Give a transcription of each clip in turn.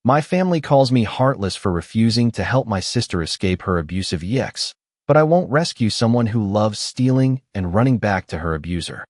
My family calls me heartless for refusing to help my sister escape her abusive ex, but I won't rescue someone who loves stealing and running back to her abuser.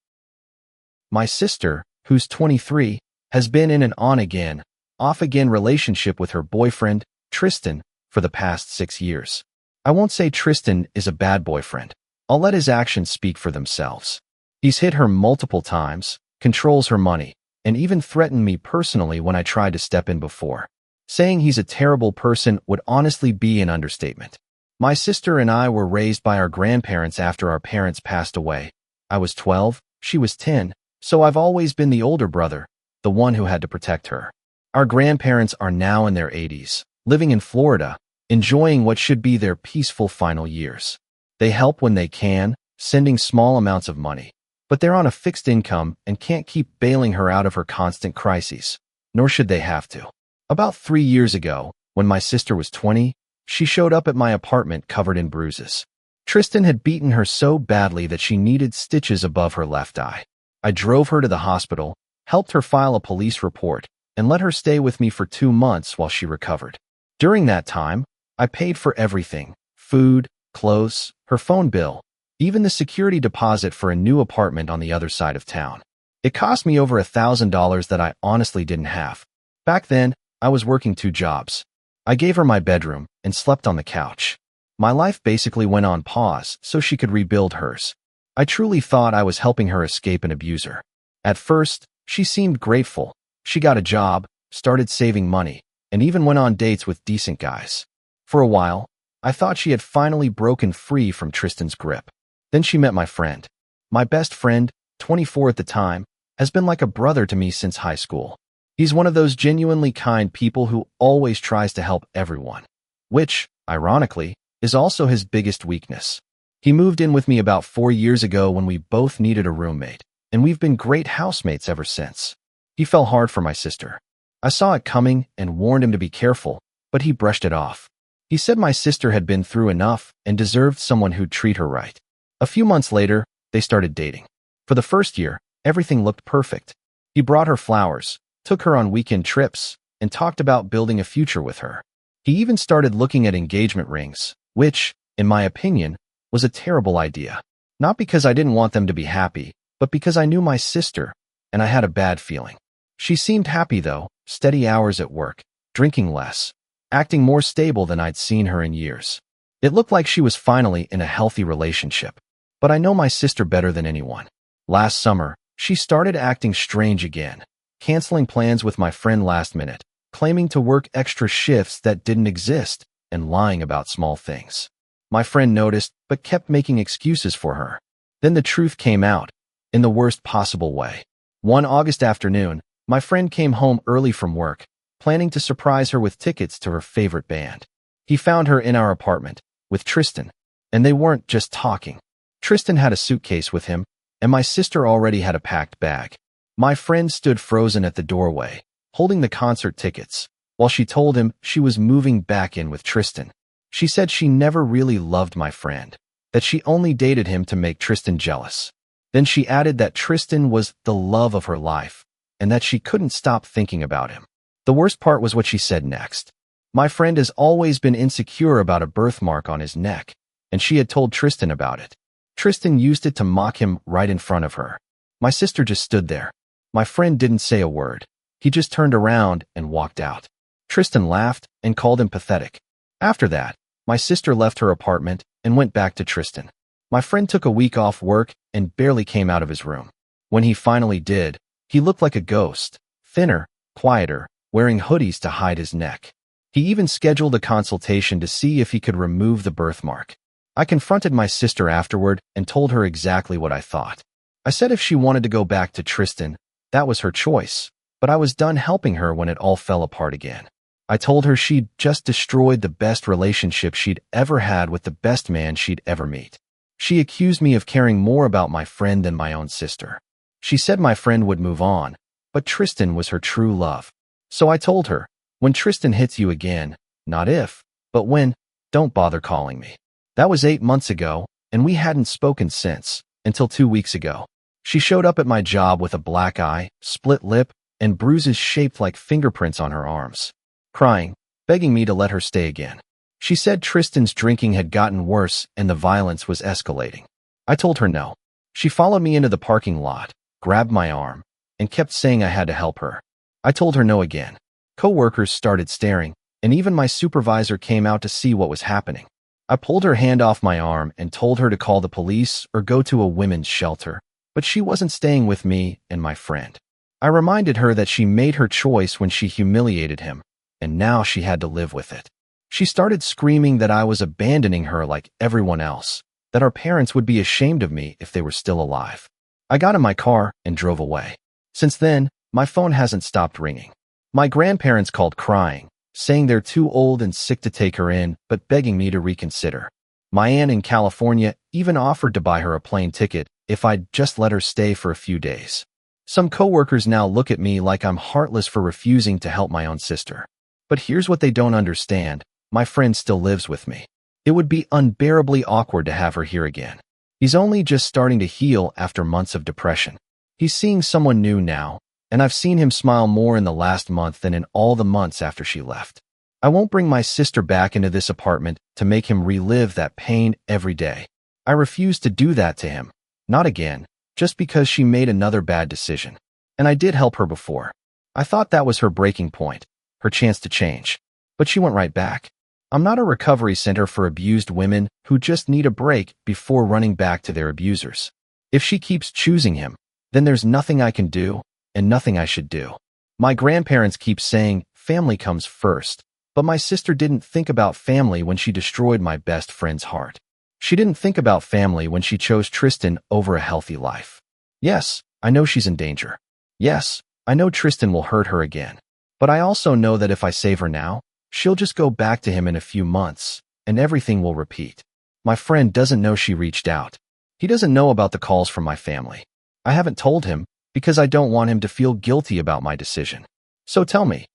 My sister, who's 23, has been in an on-again, off-again relationship with her boyfriend, Tristan, for the past 6 years. I won't say Tristan is a bad boyfriend. I'll let his actions speak for themselves. He's hit her multiple times, controls her money, and even threatened me personally when I tried to step in before. Saying he's a terrible person would honestly be an understatement. My sister and I were raised by our grandparents after our parents passed away. I was 12, she was 10, so I've always been the older brother, the one who had to protect her. Our grandparents are now in their 80s, living in Florida, enjoying what should be their peaceful final years. They help when they can, sending small amounts of money, but they're on a fixed income and can't keep bailing her out of her constant crises, nor should they have to. About 3 years ago, when my sister was 20, she showed up at my apartment covered in bruises. Tristan had beaten her so badly that she needed stitches above her left eye. I drove her to the hospital, helped her file a police report, and let her stay with me for 2 months while she recovered. During that time, I paid for everything: food, clothes, her phone bill, even the security deposit for a new apartment on the other side of town. It cost me over $1,000 that I honestly didn't have. Back then, I was working 2 jobs. I gave her my bedroom and slept on the couch. My life basically went on pause so she could rebuild hers. I truly thought I was helping her escape an abuser. At first, she seemed grateful. She got a job, started saving money, and even went on dates with decent guys. For a while, I thought she had finally broken free from Tristan's grip. Then she met my friend. My best friend, 24 at the time, has been like a brother to me since high school. He's one of those genuinely kind people who always tries to help everyone, which, ironically, is also his biggest weakness. He moved in with me about 4 years ago when we both needed a roommate, and we've been great housemates ever since. He fell hard for my sister. I saw it coming and warned him to be careful, but he brushed it off. He said my sister had been through enough and deserved someone who'd treat her right. A few months later, they started dating. For the first year, everything looked perfect. He brought her flowers, took her on weekend trips, and talked about building a future with her. He even started looking at engagement rings, which, in my opinion, was a terrible idea. Not because I didn't want them to be happy, but because I knew my sister, and I had a bad feeling. She seemed happy though, steady hours at work, drinking less, acting more stable than I'd seen her in years. It looked like she was finally in a healthy relationship. But I know my sister better than anyone. Last summer, she started acting strange again, canceling plans with my friend last minute, claiming to work extra shifts that didn't exist, and lying about small things. My friend noticed, but kept making excuses for her. Then the truth came out, in the worst possible way. One August afternoon, my friend came home early from work, planning to surprise her with tickets to her favorite band. He found her in our apartment, with Tristan, and they weren't just talking. Tristan had a suitcase with him, and my sister already had a packed bag. My friend stood frozen at the doorway, holding the concert tickets, while she told him she was moving back in with Tristan. She said she never really loved my friend, that she only dated him to make Tristan jealous. Then she added that Tristan was the love of her life, and that she couldn't stop thinking about him. The worst part was what she said next. My friend has always been insecure about a birthmark on his neck, and she had told Tristan about it. Tristan used it to mock him right in front of her. My sister just stood there. My friend didn't say a word. He just turned around and walked out. Tristan laughed and called him pathetic. After that, my sister left her apartment and went back to Tristan. My friend took a week off work and barely came out of his room. When he finally did, he looked like a ghost, thinner, quieter, wearing hoodies to hide his neck. He even scheduled a consultation to see if he could remove the birthmark. I confronted my sister afterward and told her exactly what I thought. I said if she wanted to go back to Tristan, that was her choice, but I was done helping her when it all fell apart again. I told her she'd just destroyed the best relationship she'd ever had with the best man she'd ever meet. She accused me of caring more about my friend than my own sister. She said my friend would move on, but Tristan was her true love. So I told her, when Tristan hits you again, not if, but when, don't bother calling me. That was 8 months ago, and we hadn't spoken since, until 2 weeks ago. She showed up at my job with a black eye, split lip, and bruises shaped like fingerprints on her arms. crying, begging me to let her stay again. She said Tristan's drinking had gotten worse and the violence was escalating. I told her no. She followed me into the parking lot, grabbed my arm, and kept saying I had to help her. I told her no again. Co-workers started staring, and even my supervisor came out to see what was happening. I pulled her hand off my arm and told her to call the police or go to a women's shelter, but she wasn't staying with me and my friend. I reminded her that she made her choice when she humiliated him, and now she had to live with it. She started screaming that I was abandoning her like everyone else, that our parents would be ashamed of me if they were still alive. I got in my car and drove away. Since then, my phone hasn't stopped ringing. My grandparents called crying, saying they're too old and sick to take her in, but begging me to reconsider. My aunt in California even offered to buy her a plane ticket if I'd just let her stay for a few days. Some coworkers now look at me like I'm heartless for refusing to help my own sister. But here's what they don't understand. My friend still lives with me. It would be unbearably awkward to have her here again. He's only just starting to heal after months of depression. He's seeing someone new now, and I've seen him smile more in the last month than in all the months after she left. I won't bring my sister back into this apartment to make him relive that pain every day. I refuse to do that to him. Not again, just because she made another bad decision. And I did help her before. I thought that was her breaking point, her chance to change. But she went right back. I'm not a recovery center for abused women who just need a break before running back to their abusers. If she keeps choosing him, then there's nothing I can do and nothing I should do. My grandparents keep saying family comes first, but my sister didn't think about family when she destroyed my best friend's heart. She didn't think about family when she chose Tristan over a healthy life. Yes, I know she's in danger. Yes, I know Tristan will hurt her again. But I also know that if I save her now, she'll just go back to him in a few months, and everything will repeat. My friend doesn't know she reached out. He doesn't know about the calls from my family. I haven't told him because I don't want him to feel guilty about my decision. So tell me,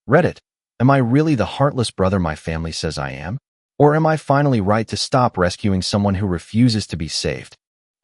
Reddit, am I really the heartless brother my family says I am? Or am I finally right to stop rescuing someone who refuses to be saved?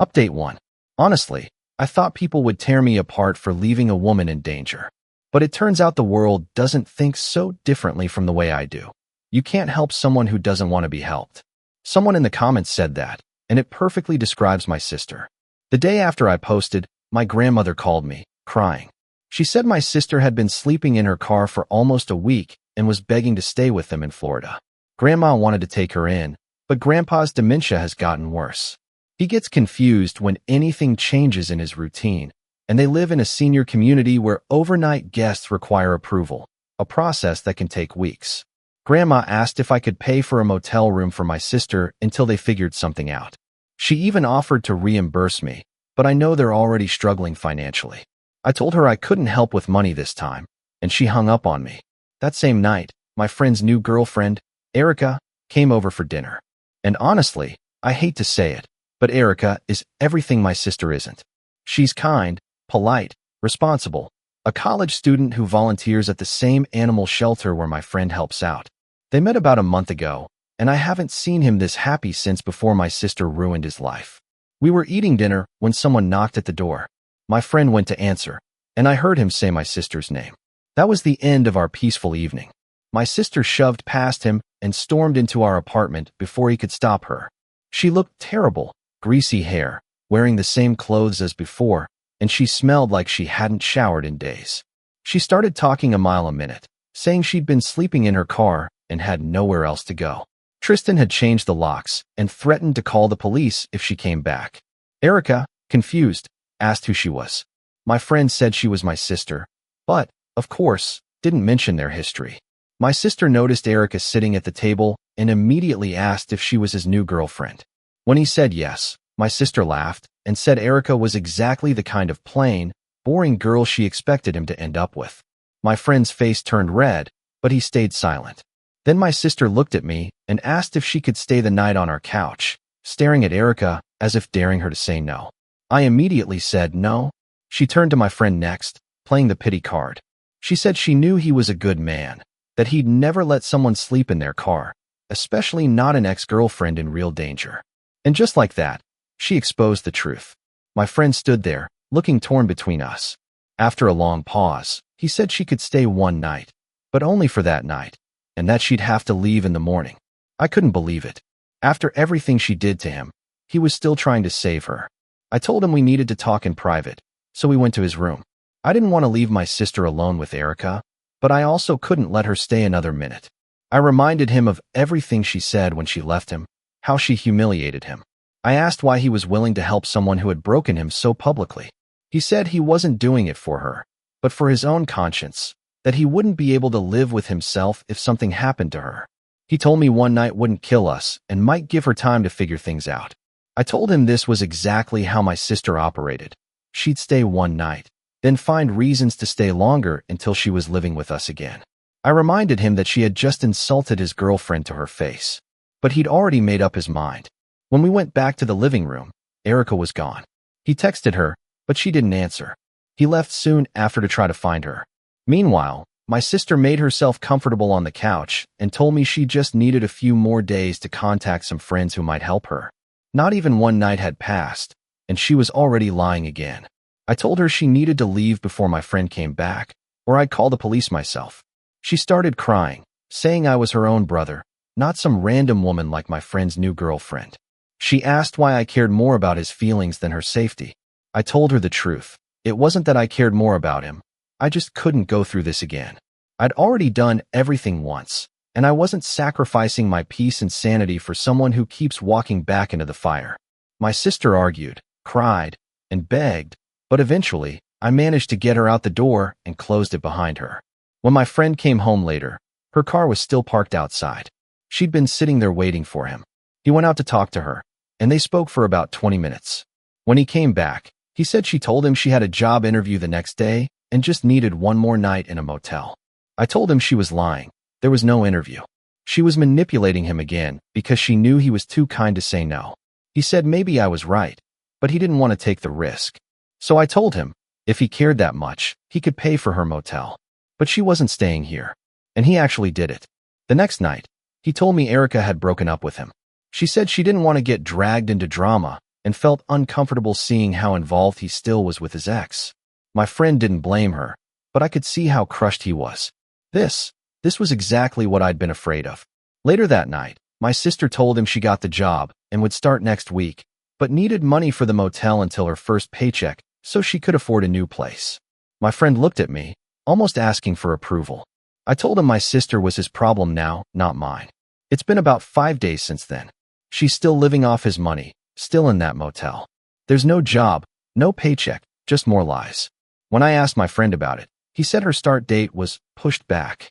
Update 1. Honestly, I thought people would tear me apart for leaving a woman in danger. But it turns out the world doesn't think so differently from the way I do. You can't help someone who doesn't want to be helped. Someone in the comments said that, and it perfectly describes my sister. The day after I posted, my grandmother called me, crying. She said my sister had been sleeping in her car for almost a week and was begging to stay with them in Florida. Grandma wanted to take her in, but Grandpa's dementia has gotten worse. He gets confused when anything changes in his routine, and they live in a senior community where overnight guests require approval, a process that can take weeks. Grandma asked if I could pay for a motel room for my sister until they figured something out. She even offered to reimburse me, but I know they're already struggling financially. I told her I couldn't help with money this time, and she hung up on me. That same night, my friend's new girlfriend, Erica, came over for dinner. And honestly, I hate to say it, but Erica is everything my sister isn't. She's kind, polite, responsible, a college student who volunteers at the same animal shelter where my friend helps out. They met about a month ago, and I haven't seen him this happy since before my sister ruined his life. We were eating dinner when someone knocked at the door. My friend went to answer, and I heard him say my sister's name. That was the end of our peaceful evening. My sister shoved past him and stormed into our apartment before he could stop her. She looked terrible, greasy hair, wearing the same clothes as before, and she smelled like she hadn't showered in days. She started talking a mile a minute, saying she'd been sleeping in her car and had nowhere else to go. Tristan had changed the locks and threatened to call the police if she came back. Erica, confused, asked who she was. My friend said she was my sister, but, of course, didn't mention their history. My sister noticed Erica sitting at the table and immediately asked if she was his new girlfriend. When he said yes, my sister laughed and said Erica was exactly the kind of plain, boring girl she expected him to end up with. My friend's face turned red, but he stayed silent. Then my sister looked at me and asked if she could stay the night on our couch, staring at Erica as if daring her to say no. I immediately said no. She turned to my friend next, playing the pity card. She said she knew he was a good man, that he'd never let someone sleep in their car, especially not an ex-girlfriend in real danger. And just like that, she exposed the truth. My friend stood there, looking torn between us. After a long pause, he said she could stay one night, but only for that night, and that she'd have to leave in the morning. I couldn't believe it. After everything she did to him, he was still trying to save her. I told him we needed to talk in private, so we went to his room. I didn't want to leave my sister alone with Erica, but I also couldn't let her stay another minute. I reminded him of everything she said when she left him, how she humiliated him. I asked why he was willing to help someone who had broken him so publicly. He said he wasn't doing it for her, but for his own conscience, that he wouldn't be able to live with himself if something happened to her. He told me one night wouldn't kill us and might give her time to figure things out. I told him this was exactly how my sister operated. She'd stay one night, then find reasons to stay longer until she was living with us again. I reminded him that she had just insulted his girlfriend to her face, but he'd already made up his mind. When we went back to the living room, Erica was gone. He texted her, but she didn't answer. He left soon after to try to find her. Meanwhile, my sister made herself comfortable on the couch and told me she just needed a few more days to contact some friends who might help her. Not even one night had passed, and she was already lying again. I told her she needed to leave before my friend came back, or I'd call the police myself. She started crying, saying I was her own brother, not some random woman like my friend's new girlfriend. She asked why I cared more about his feelings than her safety. I told her the truth. It wasn't that I cared more about him. I just couldn't go through this again. I'd already done everything once, and I wasn't sacrificing my peace and sanity for someone who keeps walking back into the fire. My sister argued, cried, and begged, but eventually, I managed to get her out the door and closed it behind her. When my friend came home later, her car was still parked outside. She'd been sitting there waiting for him. He went out to talk to her, and they spoke for about 20 minutes. When he came back, he said she told him she had a job interview the next day and just needed one more night in a motel. I told him she was lying. There was no interview. She was manipulating him again because she knew he was too kind to say no. He said maybe I was right, but he didn't want to take the risk. So I told him, if he cared that much, he could pay for her motel. But she wasn't staying here. And he actually did it. The next night, he told me Erica had broken up with him. She said she didn't want to get dragged into drama and felt uncomfortable seeing how involved he still was with his ex. My friend didn't blame her, but I could see how crushed he was. This was exactly what I'd been afraid of. Later that night, my sister told him she got the job and would start next week, but needed money for the motel until her first paycheck so she could afford a new place. My friend looked at me, almost asking for approval. I told him my sister was his problem now, not mine. It's been about 5 days since then. She's still living off his money, still in that motel. There's no job, no paycheck, just more lies. When I asked my friend about it, he said her start date was pushed back.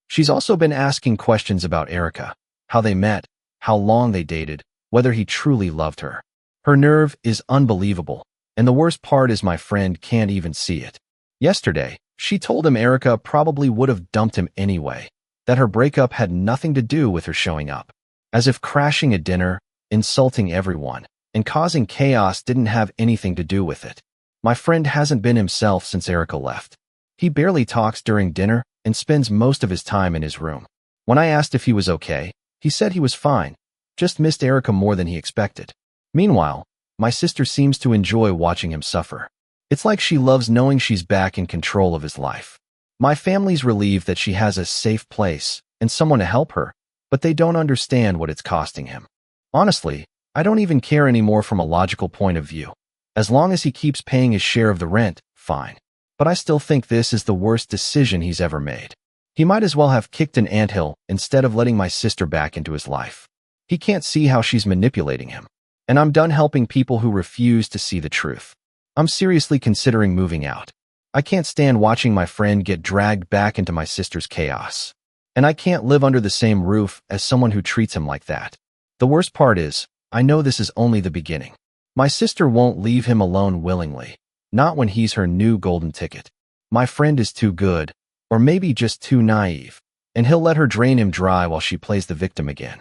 She's also been asking questions about Erica, how they met, how long they dated, whether he truly loved her. Her nerve is unbelievable, and the worst part is my friend can't even see it. Yesterday, she told him Erica probably would have dumped him anyway, that her breakup had nothing to do with her showing up. As if crashing a dinner, insulting everyone, and causing chaos didn't have anything to do with it. My friend hasn't been himself since Erica left. He barely talks during dinner and spends most of his time in his room. When I asked if he was okay, he said he was fine, just missed Erica more than he expected. Meanwhile, my sister seems to enjoy watching him suffer. It's like she loves knowing she's back in control of his life. My family's relieved that she has a safe place and someone to help her, but they don't understand what it's costing him. Honestly, I don't even care anymore from a logical point of view. As long as he keeps paying his share of the rent, fine. But I still think this is the worst decision he's ever made. He might as well have kicked an anthill instead of letting my sister back into his life. He can't see how she's manipulating him. And I'm done helping people who refuse to see the truth. I'm seriously considering moving out. I can't stand watching my friend get dragged back into my sister's chaos. And I can't live under the same roof as someone who treats him like that. The worst part is, I know this is only the beginning. My sister won't leave him alone willingly. Not when he's her new golden ticket. My friend is too good, or maybe just too naive, and he'll let her drain him dry while she plays the victim again.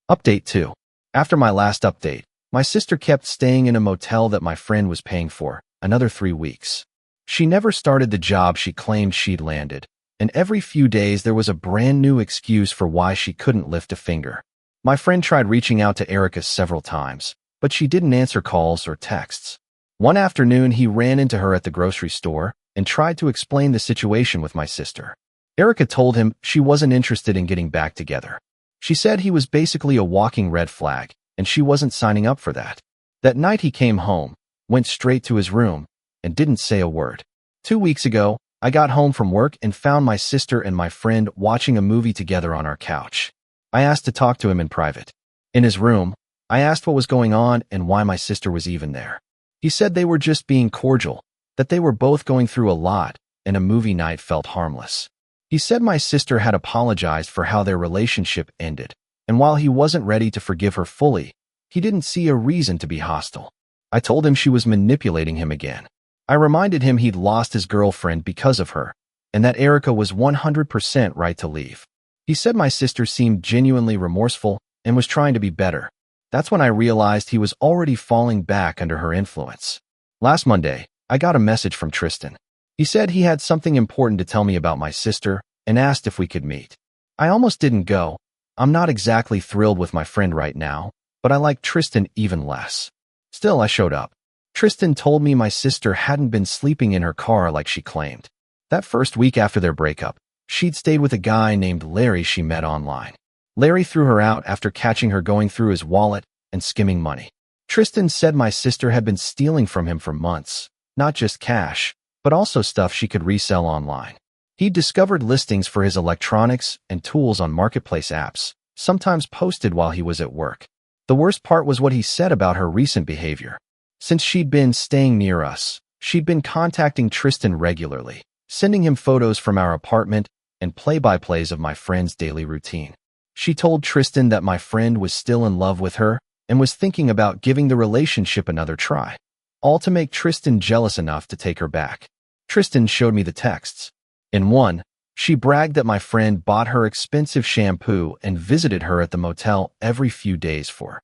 Update 2. After my last update, my sister kept staying in a motel that my friend was paying for, another 3 weeks. She never started the job she claimed she'd landed, and every few days there was a brand new excuse for why she couldn't lift a finger. My friend tried reaching out to Erica several times, but she didn't answer calls or texts. One afternoon, he ran into her at the grocery store and tried to explain the situation with my sister. Erica told him she wasn't interested in getting back together. She said he was basically a walking red flag, and she wasn't signing up for that. That night he came home, went straight to his room, and didn't say a word. 2 weeks ago, I got home from work and found my sister and my friend watching a movie together on our couch. I asked to talk to him in private. In his room, I asked what was going on and why my sister was even there. He said they were just being cordial, that they were both going through a lot, and a movie night felt harmless. He said my sister had apologized for how their relationship ended, and while he wasn't ready to forgive her fully, he didn't see a reason to be hostile. I told him she was manipulating him again. I reminded him he'd lost his girlfriend because of her, and that Erica was 100% right to leave. He said my sister seemed genuinely remorseful and was trying to be better. That's when I realized he was already falling back under her influence. Last Monday, I got a message from Tristan. He said he had something important to tell me about my sister and asked if we could meet. I almost didn't go. I'm not exactly thrilled with my friend right now, but I like Tristan even less. Still, I showed up. Tristan told me my sister hadn't been sleeping in her car like she claimed. That first week after their breakup, she'd stayed with a guy named Larry she met online. Larry threw her out after catching her going through his wallet and skimming money. Tristan said my sister had been stealing from him for months, not just cash, but also stuff she could resell online. He'd discovered listings for his electronics and tools on marketplace apps, sometimes posted while he was at work. The worst part was what he said about her recent behavior. Since she'd been staying near us, she'd been contacting Tristan regularly, sending him photos from our apartment and play-by-plays of my friend's daily routine. She told Tristan that my friend was still in love with her and was thinking about giving the relationship another try, all to make Tristan jealous enough to take her back. Tristan showed me the texts. In one, she bragged that my friend bought her expensive shampoo and visited her at the motel every few days for,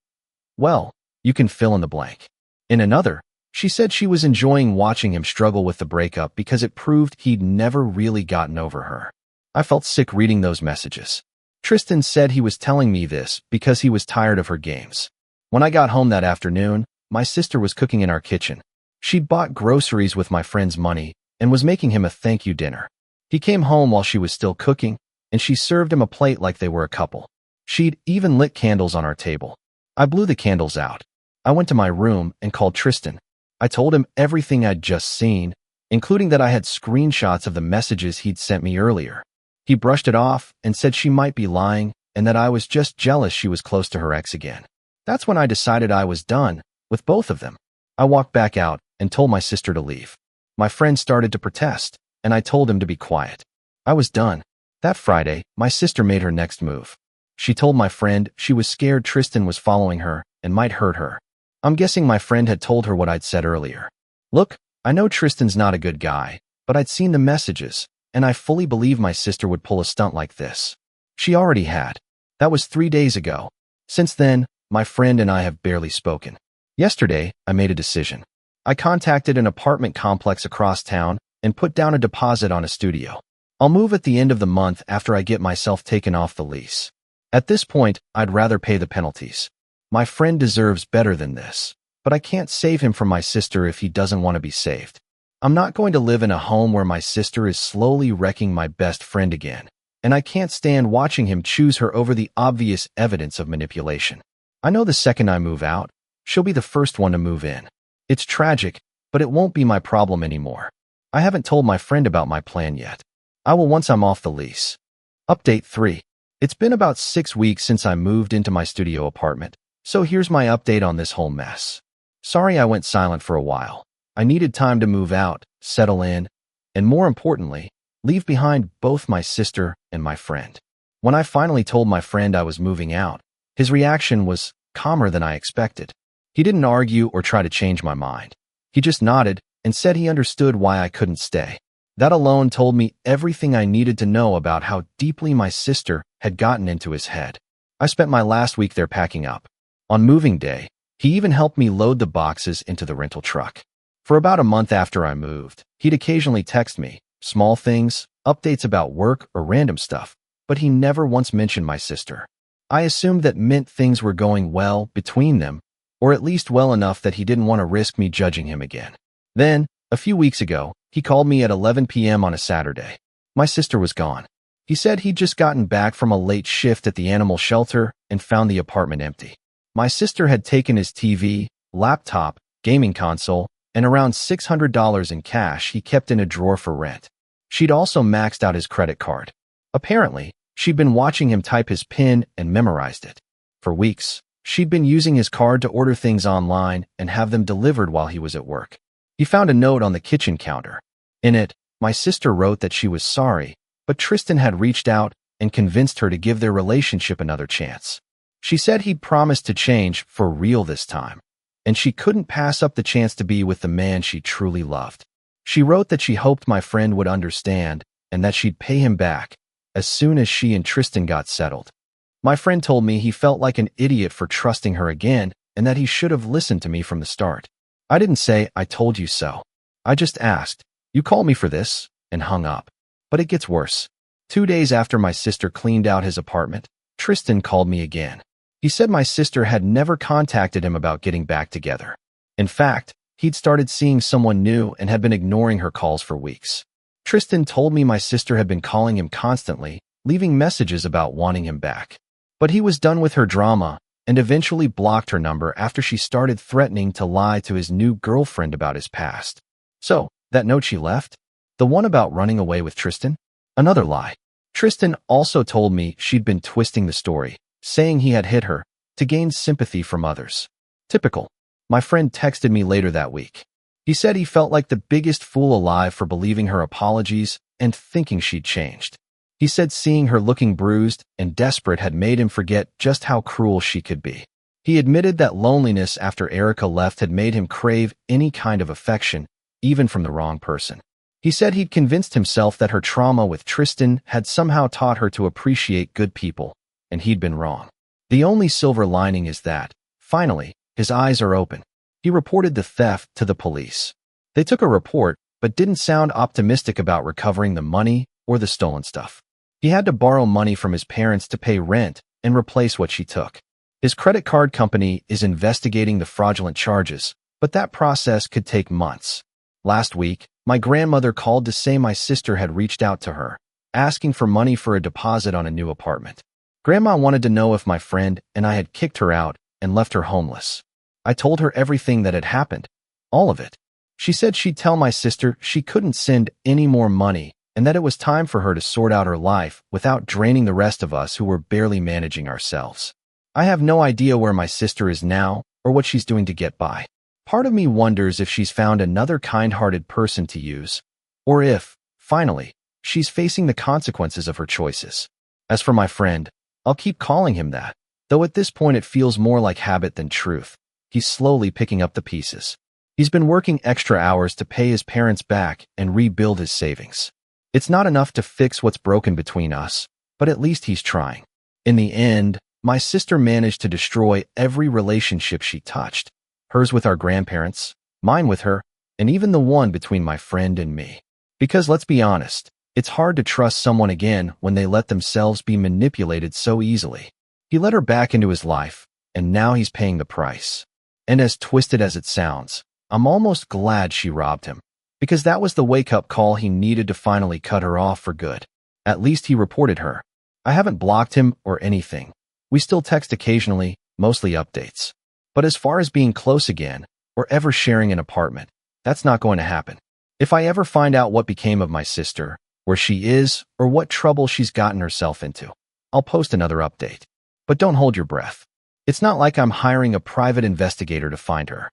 well, you can fill in the blank. In another, she said she was enjoying watching him struggle with the breakup because it proved he'd never really gotten over her. I felt sick reading those messages. Tristan said he was telling me this because he was tired of her games. When I got home that afternoon, my sister was cooking in our kitchen. She'd bought groceries with my friend's money and was making him a thank you dinner. He came home while she was still cooking, and she served him a plate like they were a couple. She'd even lit candles on our table. I blew the candles out. I went to my room and called Tristan. I told him everything I'd just seen, including that I had screenshots of the messages he'd sent me earlier. He brushed it off and said she might be lying and that I was just jealous she was close to her ex again. That's when I decided I was done with both of them. I walked back out and told my sister to leave. My friend started to protest, and I told him to be quiet. I was done. That Friday, my sister made her next move. She told my friend she was scared Tristan was following her and might hurt her. I'm guessing my friend had told her what I'd said earlier. Look, I know Tristan's not a good guy, but I'd seen the messages, and I fully believe my sister would pull a stunt like this. She already had. That was 3 days ago. Since then, my friend and I have barely spoken. Yesterday, I made a decision. I contacted an apartment complex across town and put down a deposit on a studio. I'll move at the end of the month after I get myself taken off the lease. At this point, I'd rather pay the penalties. My friend deserves better than this, but I can't save him from my sister if he doesn't want to be saved. I'm not going to live in a home where my sister is slowly wrecking my best friend again, and I can't stand watching him choose her over the obvious evidence of manipulation. I know the second I move out, she'll be the first one to move in. It's tragic, but it won't be my problem anymore. I haven't told my friend about my plan yet. I will once I'm off the lease. Update 3. It's been about 6 weeks since I moved into my studio apartment, so here's my update on this whole mess. Sorry I went silent for a while. I needed time to move out, settle in, and more importantly, leave behind both my sister and my friend. When I finally told my friend I was moving out, his reaction was calmer than I expected. He didn't argue or try to change my mind. He just nodded and said he understood why I couldn't stay. That alone told me everything I needed to know about how deeply my sister had gotten into his head. I spent my last week there packing up. On moving day, he even helped me load the boxes into the rental truck. For about a month after I moved, he'd occasionally text me, small things, updates about work or random stuff, but he never once mentioned my sister. I assumed that meant things were going well between them, or at least well enough that he didn't want to risk me judging him again. Then, a few weeks ago, he called me at 11 p.m. on a Saturday. My sister was gone. He said he'd just gotten back from a late shift at the animal shelter and found the apartment empty. My sister had taken his TV, laptop, gaming console, and around $600 in cash he kept in a drawer for rent. She'd also maxed out his credit card. Apparently, she'd been watching him type his PIN and memorized it. For weeks, she'd been using his card to order things online and have them delivered while he was at work. He found a note on the kitchen counter. In it, my sister wrote that she was sorry, but Tristan had reached out and convinced her to give their relationship another chance. She said he'd promised to change for real this time, and she couldn't pass up the chance to be with the man she truly loved. She wrote that she hoped my friend would understand and that she'd pay him back as soon as she and Tristan got settled. My friend told me he felt like an idiot for trusting her again and that he should have listened to me from the start. I didn't say, "I told you so." I just asked, "You called me for this?" and hung up. But it gets worse. 2 days after my sister cleaned out his apartment, Tristan called me again. He said my sister had never contacted him about getting back together. In fact, he'd started seeing someone new and had been ignoring her calls for weeks. Tristan told me my sister had been calling him constantly, leaving messages about wanting him back. But he was done with her drama and eventually blocked her number after she started threatening to lie to his new girlfriend about his past. So, that note she left? The one about running away with Tristan? Another lie. Tristan also told me she'd been twisting the story, saying he had hit her, to gain sympathy from others. Typical. My friend texted me later that week. He said he felt like the biggest fool alive for believing her apologies and thinking she'd changed. He said seeing her looking bruised and desperate had made him forget just how cruel she could be. He admitted that loneliness after Erica left had made him crave any kind of affection, even from the wrong person. He said he'd convinced himself that her trauma with Tristan had somehow taught her to appreciate good people, and he'd been wrong. The only silver lining is that, finally, his eyes are open. He reported the theft to the police. They took a report, but didn't sound optimistic about recovering the money or the stolen stuff. He had to borrow money from his parents to pay rent and replace what she took. His credit card company is investigating the fraudulent charges, but that process could take months. Last week, my grandmother called to say my sister had reached out to her, asking for money for a deposit on a new apartment. Grandma wanted to know if my friend and I had kicked her out and left her homeless. I told her everything that had happened, all of it. She said she'd tell my sister she couldn't send any more money and that it was time for her to sort out her life without draining the rest of us who were barely managing ourselves. I have no idea where my sister is now or what she's doing to get by. Part of me wonders if she's found another kind-hearted person to use, or if, finally, she's facing the consequences of her choices. As for my friend, I'll keep calling him that, though at this point it feels more like habit than truth. He's slowly picking up the pieces. He's been working extra hours to pay his parents back and rebuild his savings. It's not enough to fix what's broken between us, but at least he's trying. In the end, my sister managed to destroy every relationship she touched. Hers with our grandparents, mine with her, and even the one between my friend and me. Because let's be honest, it's hard to trust someone again when they let themselves be manipulated so easily. He let her back into his life, and now he's paying the price. And as twisted as it sounds, I'm almost glad she robbed him, because that was the wake-up call he needed to finally cut her off for good. At least he reported her. I haven't blocked him or anything. We still text occasionally, mostly updates. But as far as being close again, or ever sharing an apartment, that's not going to happen. If I ever find out what became of my sister, where she is, or what trouble she's gotten herself into, I'll post another update. But don't hold your breath. It's not like I'm hiring a private investigator to find her.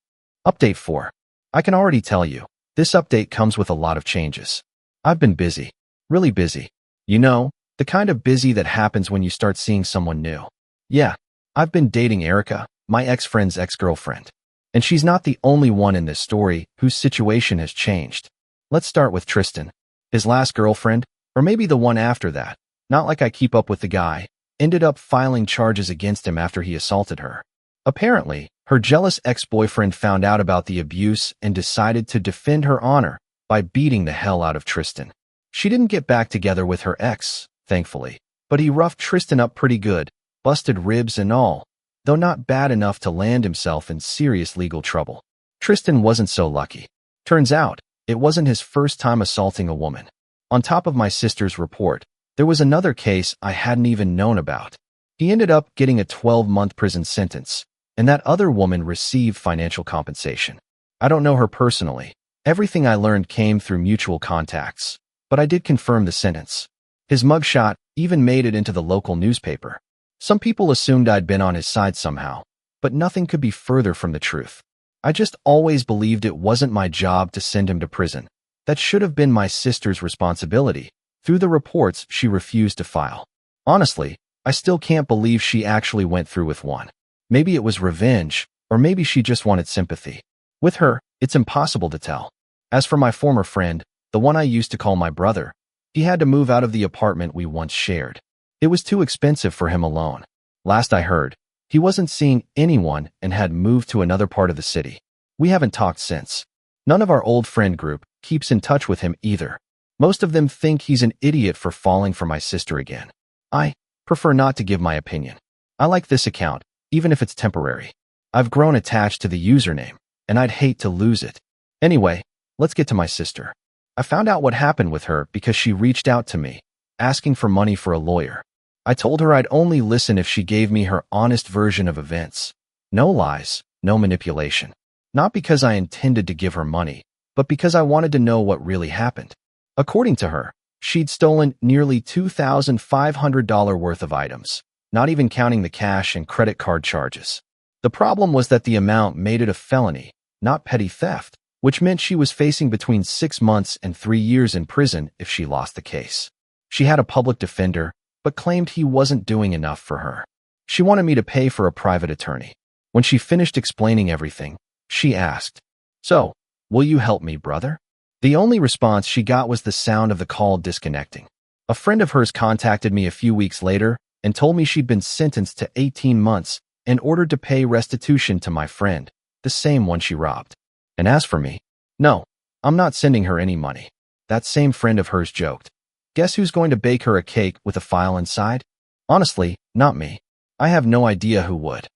Update 4. I can already tell you, this update comes with a lot of changes. I've been busy. Really busy. You know, the kind of busy that happens when you start seeing someone new. Yeah, I've been dating Erica, my ex-friend's ex-girlfriend. And she's not the only one in this story whose situation has changed. Let's start with Tristan. His last girlfriend, or maybe the one after that, not like I keep up with the guy, ended up filing charges against him after he assaulted her. Apparently, her jealous ex-boyfriend found out about the abuse and decided to defend her honor by beating the hell out of Tristan. She didn't get back together with her ex, thankfully, but he roughed Tristan up pretty good, busted ribs and all, though not bad enough to land himself in serious legal trouble. Tristan wasn't so lucky. Turns out, it wasn't his first time assaulting a woman. On top of my sister's report, There was another case I hadn't even known about. He ended up getting a 12-month prison sentence, and that other woman received financial compensation. I don't know her personally. Everything I learned came through mutual contacts, but I did confirm the sentence. His mugshot even made it into the local newspaper. Some people assumed I'd been on his side somehow, but nothing could be further from the truth. I just always believed it wasn't my job to send him to prison. That should have been my sister's responsibility. Through the reports, she refused to file. Honestly, I still can't believe she actually went through with one. Maybe it was revenge, or maybe she just wanted sympathy. With her, it's impossible to tell. As for my former friend, the one I used to call my brother, he had to move out of the apartment we once shared. It was too expensive for him alone. Last I heard, he wasn't seeing anyone and had moved to another part of the city. We haven't talked since. None of our old friend group keeps in touch with him either. Most of them think he's an idiot for falling for my sister again. I prefer not to give my opinion. I like this account, even if it's temporary. I've grown attached to the username, and I'd hate to lose it. Anyway, let's get to my sister. I found out what happened with her because she reached out to me, asking for money for a lawyer. I told her I'd only listen if she gave me her honest version of events. No lies, no manipulation. Not because I intended to give her money, but because I wanted to know what really happened. According to her, she'd stolen nearly $2,500 worth of items, not even counting the cash and credit card charges. The problem was that the amount made it a felony, not petty theft, which meant she was facing between 6 months and 3 years in prison if she lost the case. She had a public defender, but claimed he wasn't doing enough for her. She wanted me to pay for a private attorney. When she finished explaining everything, she asked, "So, will you help me, brother?" The only response she got was the sound of the call disconnecting. A friend of hers contacted me a few weeks later and told me she'd been sentenced to 18 months and ordered to pay restitution to my friend, the same one she robbed. And as for me, no, I'm not sending her any money. That same friend of hers joked, "Guess who's going to bake her a cake with a file inside?" Honestly, not me. I have no idea who would.